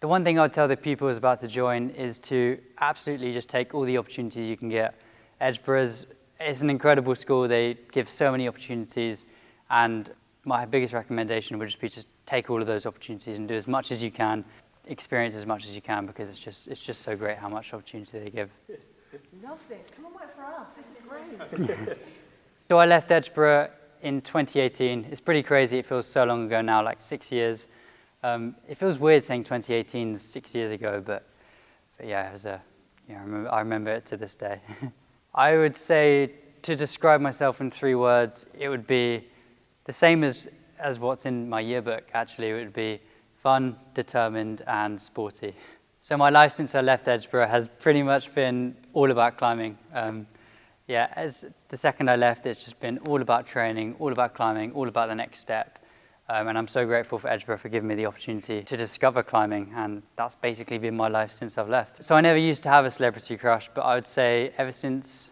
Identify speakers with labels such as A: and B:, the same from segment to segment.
A: The one thing I would tell the pupils about to join is to absolutely just take all the opportunities you can get. Edgeborough is an incredible school. They give so many opportunities, and my biggest recommendation would just be to take all of those opportunities and do as much as you can, experience as much as you can, because it's just so great how much opportunity they give.
B: Love this. Come and work for us. This is great.
A: So I left Edgeborough in 2018. It's pretty crazy. It feels so long ago now, like 6 years. It feels weird saying 2018 is 6 years ago, but yeah, it was I remember it to this day. I would say, to describe myself in 3 words, it would be the same as what's in my yearbook, actually. It would be fun, determined, and sporty. So my life since I left Edgeborough has pretty much been all about climbing. As the second I left, it's just been all about training, all about climbing, all about the next step. And I'm so grateful for Edgeborough for giving me the opportunity to discover climbing, and that's basically been my life since I've left. So I never used to have a celebrity crush, but I would say ever since,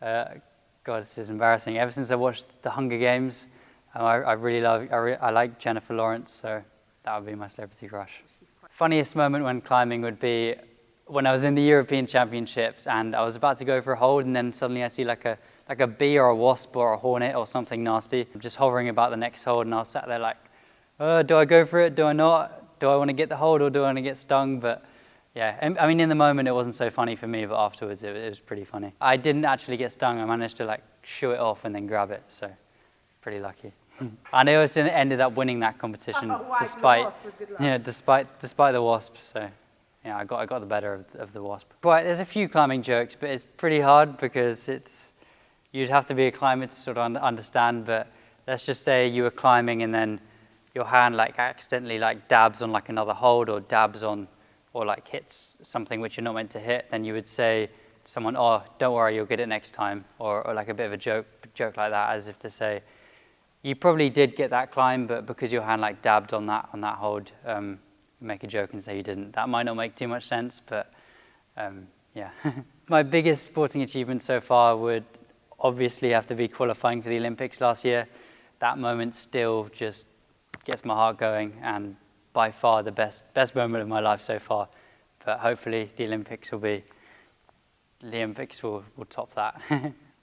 A: God, this is embarrassing, ever since I watched The Hunger Games, I like Jennifer Lawrence, so that would be my celebrity crush. Funniest moment when climbing would be when I was in the European Championships and I was about to go for a hold, and then suddenly I see like a bee or a wasp or a hornet or something nasty just hovering about the next hold, and I was sat there like, do I go for it? Do I not? Do I want to get the hold or do I want to get stung? But yeah, I mean, in the moment it wasn't so funny for me, but afterwards it was pretty funny. I didn't actually get stung. I managed to like shoo it off and then grab it, so pretty lucky. And I also ended up winning that competition despite the wasp. So yeah, I got the better of the wasp. But there's a few climbing jokes, but it's pretty hard because you'd have to be a climber to sort of understand. But let's just say you were climbing and then your hand like accidentally like dabs on like another hold, or dabs on, or like hits something which you're not meant to hit. Then you would say to someone, "Oh, don't worry, you'll get it next time," or like a bit of a joke like that, as if to say, you probably did get that climb, but because your hand like dabbed on that hold, make a joke and say you didn't. That might not make too much sense, but yeah. My biggest sporting achievement so far would obviously have to be qualifying for the Olympics last year. That moment still just gets my heart going, and by far the best moment of my life so far. But hopefully the Olympics will top that.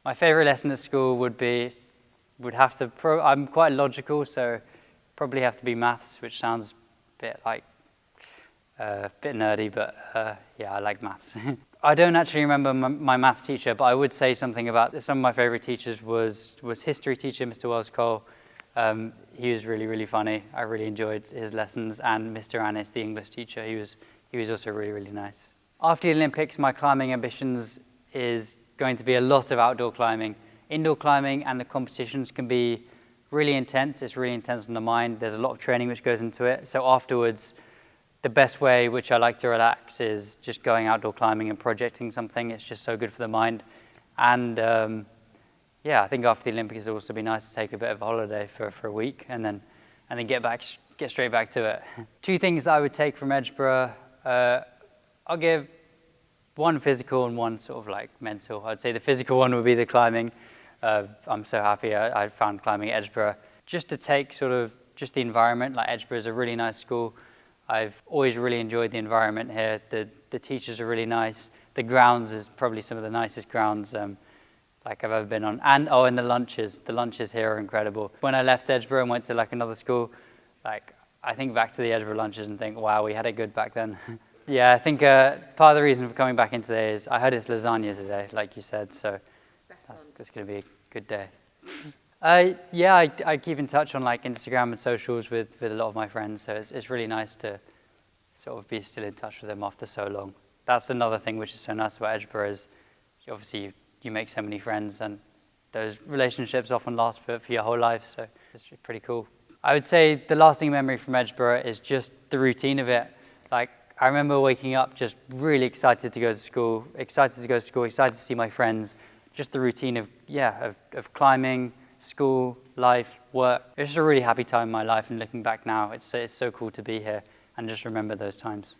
A: My favorite lesson at school I'm quite logical, so probably have to be maths, which sounds a bit nerdy, but yeah, I like maths. I don't actually remember my maths teacher, but I would say something about some of my favorite teachers was history teacher, Mr. Wells Cole. He was really, really funny. I really enjoyed his lessons, and Mr. Annis, the English teacher, he was also really, really nice. After the Olympics, my climbing ambitions is going to be a lot of outdoor climbing. Indoor climbing and the competitions can be really intense. It's really intense on the mind. There's a lot of training which goes into it. So afterwards, the best way which I like to relax is just going outdoor climbing and projecting something. It's just so good for the mind. And yeah, I think after the Olympics, it'll also be nice to take a bit of a holiday for a week and then get straight back to it. 2 things that I would take from Edgeborough. I'll give one physical and one sort of like mental. I'd say the physical one would be the climbing. I'm so happy I found climbing at Edgeborough. Just to take sort of just the environment, like Edgeborough is a really nice school. I've always really enjoyed the environment here. The teachers are really nice. The grounds is probably some of the nicest grounds like I've ever been on. And the lunches. The lunches here are incredible. When I left Edgeborough and went to like another school, like I think back to the Edgeborough lunches and think, wow, we had it good back then. Yeah, I think part of the reason for coming back in today is I heard it's lasagna today, like you said, so that's going to be a good day. Yeah, I keep in touch on like Instagram and socials with a lot of my friends, so it's really nice to sort of be still in touch with them after so long. That's another thing which is so nice about Edgeborough is obviously you make so many friends, and those relationships often last for your whole life, so it's pretty cool. I would say the lasting memory from Edgeborough is just the routine of it. Like, I remember waking up just really excited to go to school, excited to see my friends. Just the routine of climbing, school, life, work. It was just a really happy time in my life, and looking back now, it's so cool to be here and just remember those times.